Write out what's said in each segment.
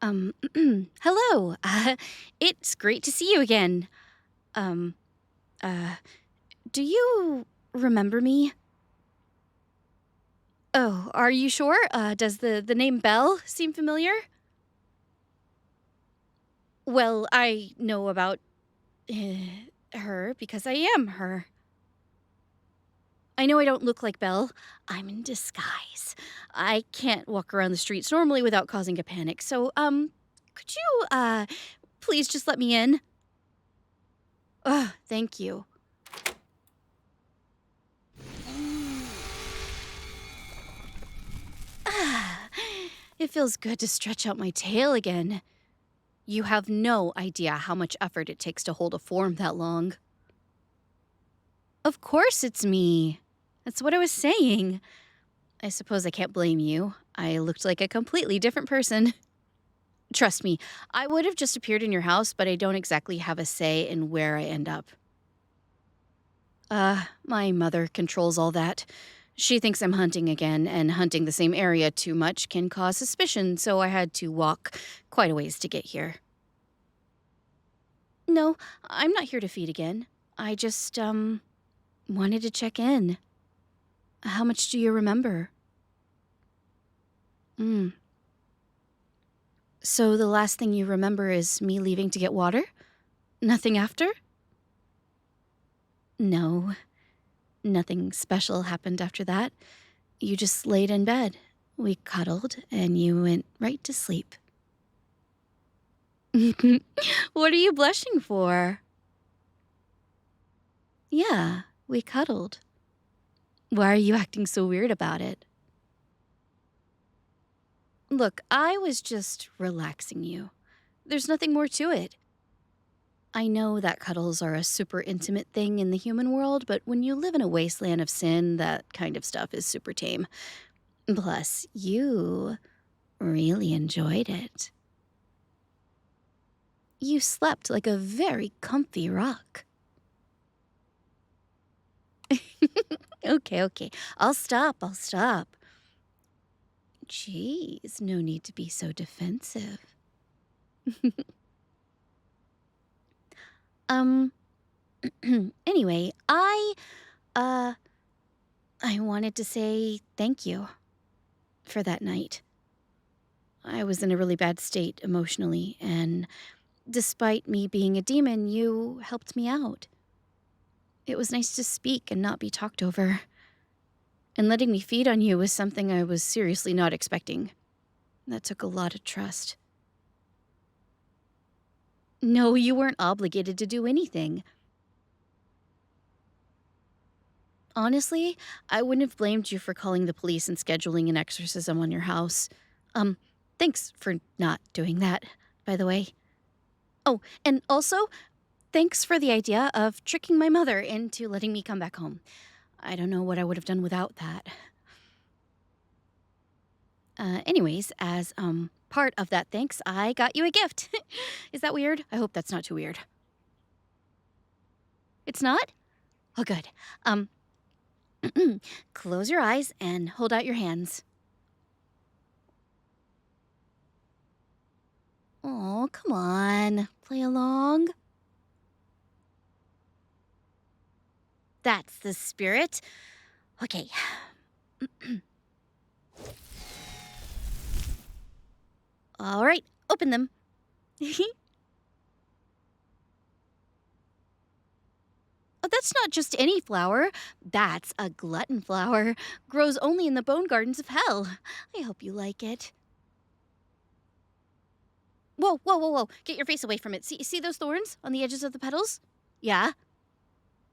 Hello. It's great to see you again. Um, uh, do you remember me? Oh, are you sure? Does the name Belle seem familiar? Well, I know about her because I am her. I know I don't look like Belle. I'm in disguise. I can't walk around the streets normally without causing a panic. So, could you, please just let me in? Oh, thank you. Ah, it feels good to stretch out my tail again. You have no idea how much effort it takes to hold a form that long. Of course it's me. That's what I was saying. I suppose I can't blame you. I looked like a completely different person. Trust me, I would have just appeared in your house, but I don't exactly have a say in where I end up. My mother controls all that. She thinks I'm hunting again, and hunting the same area too much can cause suspicion, so I had to walk quite a ways to get here. No, I'm not here to feed again. I just, wanted to check in. How much do you remember? Hmm. So the last thing you remember is me leaving to get water? Nothing after? No, nothing special happened after that. You just laid in bed. We cuddled, and you went right to sleep. What are you blushing for? Yeah, we cuddled. Why are you acting so weird about it? Look, I was just relaxing you. There's nothing more to it. I know that cuddles are a super intimate thing in the human world, but when you live in a wasteland of sin, that kind of stuff is super tame. Plus, you really enjoyed it. You slept like a very comfy rock. Okay. I'll stop. Jeez, no need to be so defensive. Um, anyway, uh, I wanted to say thank you for that night. I was in a really bad state emotionally, and despite me being a demon, you helped me out. It was nice to speak and not be talked over. And letting me feed on you was something I was seriously not expecting. That took a lot of trust. No, you weren't obligated to do anything. Honestly, I wouldn't have blamed you for calling the police and scheduling an exorcism on your house. Um, Thanks for not doing that, by the way. Oh, and also, thanks for the idea of tricking my mother into letting me come back home. I don't know what I would have done without that. Anyways, as, part of that thanks, I got you a gift. Is that weird? I hope that's not too weird. It's not? Oh, good. Um, Close your eyes and hold out your hands. Oh, come on. Play along. That's the spirit. Okay. All right, open them. Oh, that's not just any flower. That's a glutton flower. Grows only in the bone gardens of hell. I hope you like it. Whoa. Get your face away from it. See those thorns on the edges of the petals? Yeah.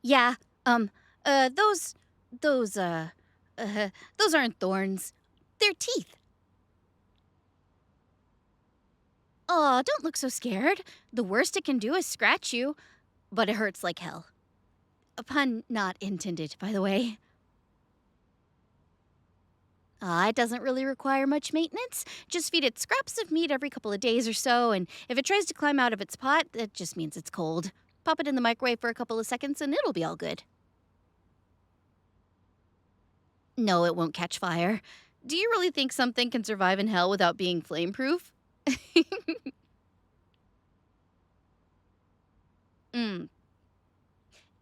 Yeah. Um, uh, those, those, uh, those aren't thorns. They're teeth. Aw, don't look so scared. The worst it can do is scratch you, but it hurts like hell. A pun not intended, by the way. It doesn't really require much maintenance. Just feed it scraps of meat every couple of days or so, and if it tries to climb out of its pot, that just means it's cold. Pop it in the microwave for a couple of seconds and it'll be all good. No, it won't catch fire. Do you really think something can survive in hell without being flameproof? Mm,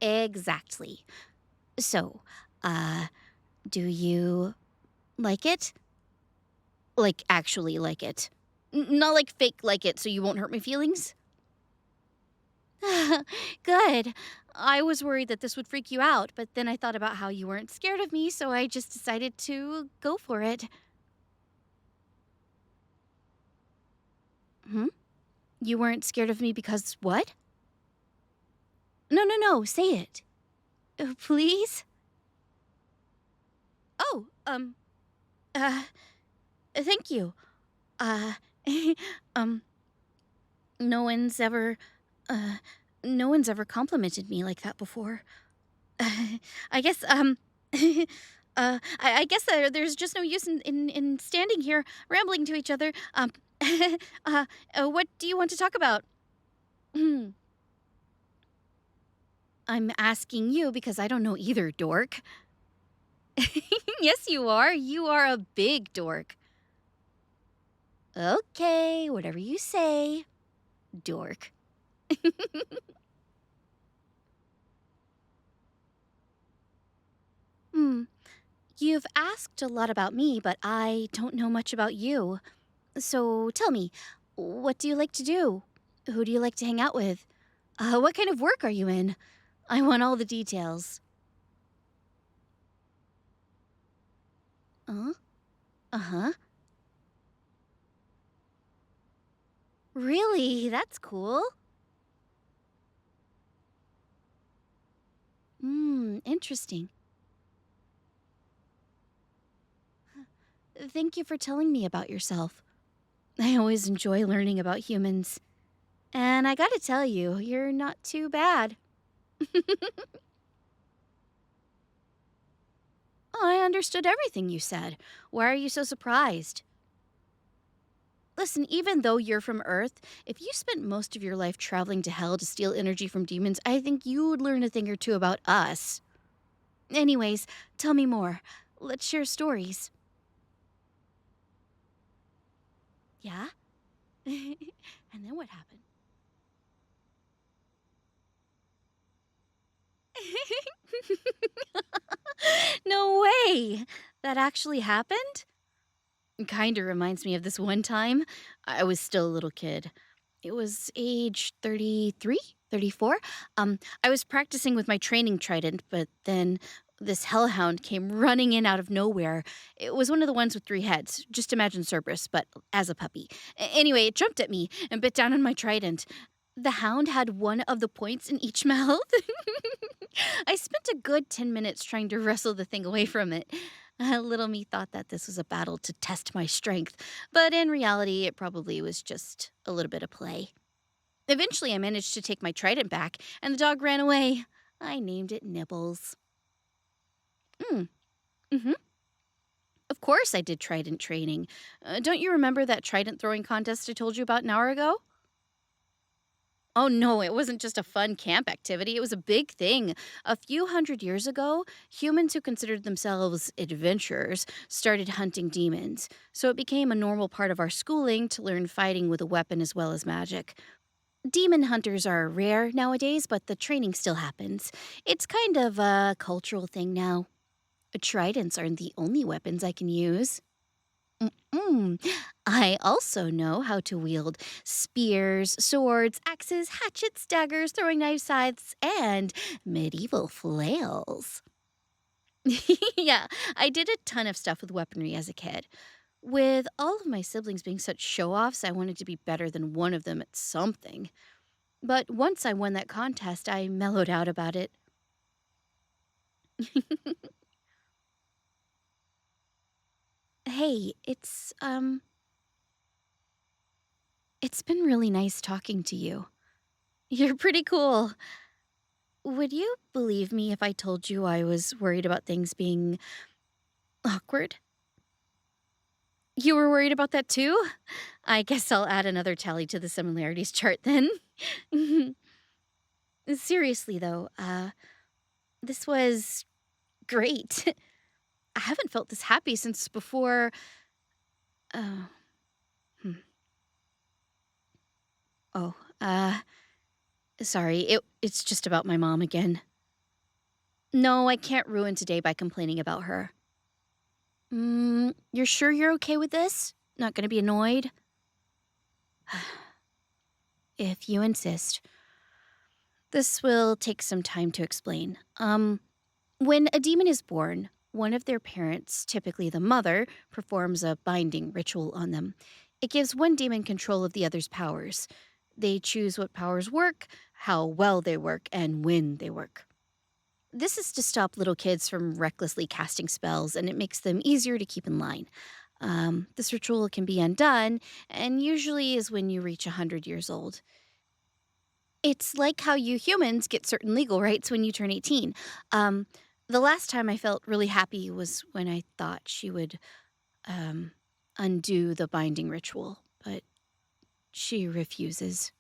exactly. So, uh, do you like it? Like, actually like it. Not like fake like it so you won't hurt my feelings? Good. I was worried that this would freak you out, but then I thought about how you weren't scared of me, so I just decided to go for it. Hmm? You weren't scared of me because what? No, no, no, say it. Please? Oh, uh, thank you. Uh, um, no one's ever, uh, no one's ever complimented me like that before. I guess, I guess there's just no use in standing here rambling to each other. What do you want to talk about? I'm asking you because I don't know either, dork. Yes, you are. You are a big dork. Okay, whatever you say, dork. Hmm. You've asked a lot about me, but I don't know much about you. So tell me, what do you like to do? Who do you like to hang out with? What kind of work are you in? I want all the details. Uh? Uh-huh. Really? That's cool. Interesting. Thank you for telling me about yourself. I always enjoy learning about humans. And I gotta tell you, you're not too bad. I understood everything you said. Why are you so surprised? Listen, even though you're from Earth, if you spent most of your life traveling to hell to steal energy from demons, I think you would learn a thing or two about us. Anyways, tell me more. Let's share stories. Yeah? And then what happened? No way! That actually happened? Kinda reminds me of this one time. I was still a little kid. It was age 33, 34. I was practicing with my training trident, but then this hellhound came running in out of nowhere. It was one of the ones with 3 heads. Just imagine Cerberus, but as a puppy. Anyway, it jumped at me and bit down on my trident. The hound had one of the points in each mouth. I spent a good 10 minutes trying to wrestle the thing away from it. Little me thought that this was a battle to test my strength, but in reality, it probably was just a little bit of play. Eventually, I managed to take my trident back, and the dog ran away. I named it Nibbles. Mm, hmm. Of course, I did trident training. Don't you remember that trident throwing contest I told you about an hour ago? Oh no, it wasn't just a fun camp activity. It was a big thing. A few hundred years ago, humans who considered themselves adventurers started hunting demons. So it became a normal part of our schooling to learn fighting with a weapon as well as magic. Demon hunters are rare nowadays, but the training still happens. It's kind of a cultural thing now. Tridents aren't the only weapons I can use. Mm. I also know how to wield spears, swords, axes, hatchets, daggers, throwing knives, scythes, and medieval flails. Yeah, I did a ton of stuff with weaponry as a kid. With all of my siblings being such show offs, I wanted to be better than one of them at something. But once I won that contest, I mellowed out about it. Hey, it's been really nice talking to you. You're pretty cool. Would you believe me if I told you I was worried about things being awkward? You were worried about that too? I guess I'll add another tally to the similarities chart then. Seriously though, this was great. I haven't felt this happy since before. Oh, hmm. Oh, sorry. It's just about my mom again. No, I can't ruin today by complaining about her. You're sure you're okay with this? Not gonna be annoyed? If you insist. This will take some time to explain. When a demon is born, one of their parents, typically the mother, performs a binding ritual on them. It gives one demon control of the other's powers. They choose what powers work, how well they work, and when they work. This is to stop little kids from recklessly casting spells, and it makes them easier to keep in line. This ritual can be undone, and usually is when you reach 100 years old. It's like how you humans get certain legal rights when you turn 18. Um, the last time I felt really happy was when I thought she would um, undo the binding ritual, but she refuses.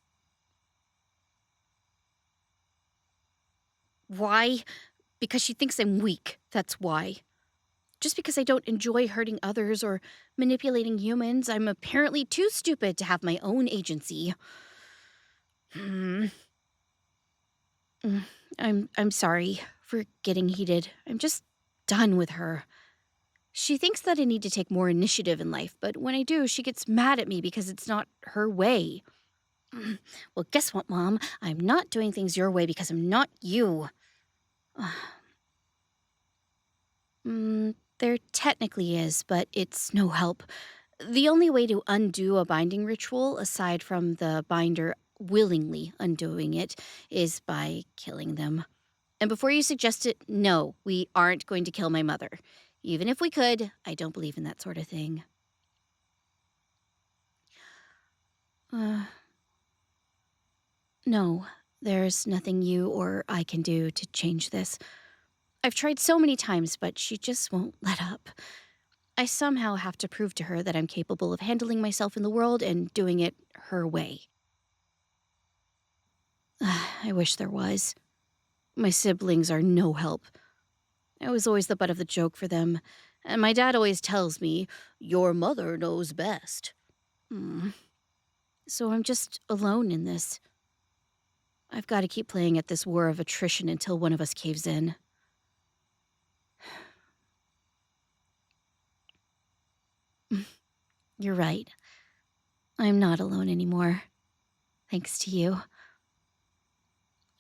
Why? Because she thinks I'm weak, that's why. Just because I don't enjoy hurting others or manipulating humans, I'm apparently too stupid to have my own agency. Hmm. I'm sorry for getting heated. I'm just done with her. She thinks that I need to take more initiative in life, but when I do, she gets mad at me because it's not her way. Well, guess what, Mom? I'm not doing things your way because I'm not you. There technically is, but it's no help. The only way to undo a binding ritual, aside from the binder willingly undoing it, is by killing them. And before you suggest it, no, we aren't going to kill my mother. Even if we could, I don't believe in that sort of thing. Uh, no, there's nothing you or I can do to change this. I've tried so many times, but she just won't let up. I somehow have to prove to her that I'm capable of handling myself in the world and doing it her way. I wish there was. My siblings are no help. I was always the butt of the joke for them, and my dad always tells me, "Your mother knows best." Hmm. So I'm just alone in this. I've got to keep playing at this war of attrition until one of us caves in. You're right. I'm not alone anymore. Thanks to you.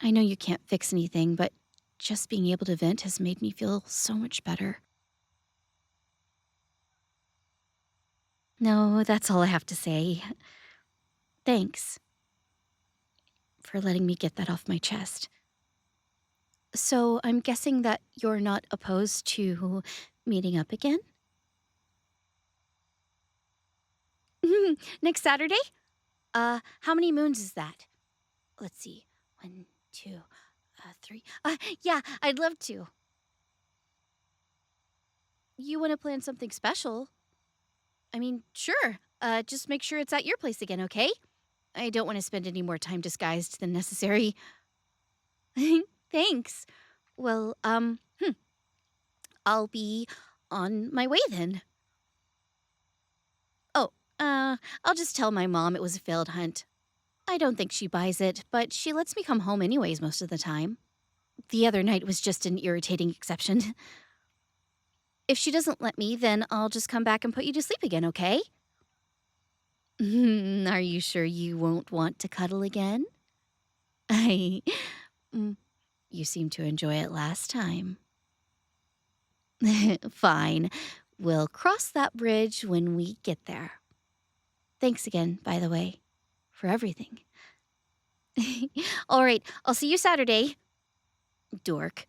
I know you can't fix anything, but just being able to vent has made me feel so much better. No, that's all I have to say. Thanks for letting me get that off my chest. So I'm guessing that you're not opposed to meeting up again? Next Saturday? How many moons is that? Let's see. 1, 2, 3. Yeah, I'd love to. You want to plan something special? I mean, sure. Just make sure it's at your place again, okay? I don't want to spend any more time disguised than necessary. Thanks. Well, I'll be on my way then. Oh, I'll just tell my mom it was a failed hunt. I don't think she buys it, but she lets me come home anyways most of the time. The other night was just an irritating exception. If she doesn't let me, then I'll just come back and put you to sleep again, okay? Are you sure you won't want to cuddle again? I. Mm, you seemed to enjoy it last time. Fine. We'll cross that bridge when we get there. Thanks again, by the way, for everything. All right, I'll see you Saturday. Dork.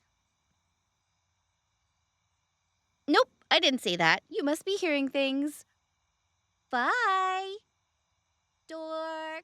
Nope, I didn't say that. You must be hearing things. Bye. Dork.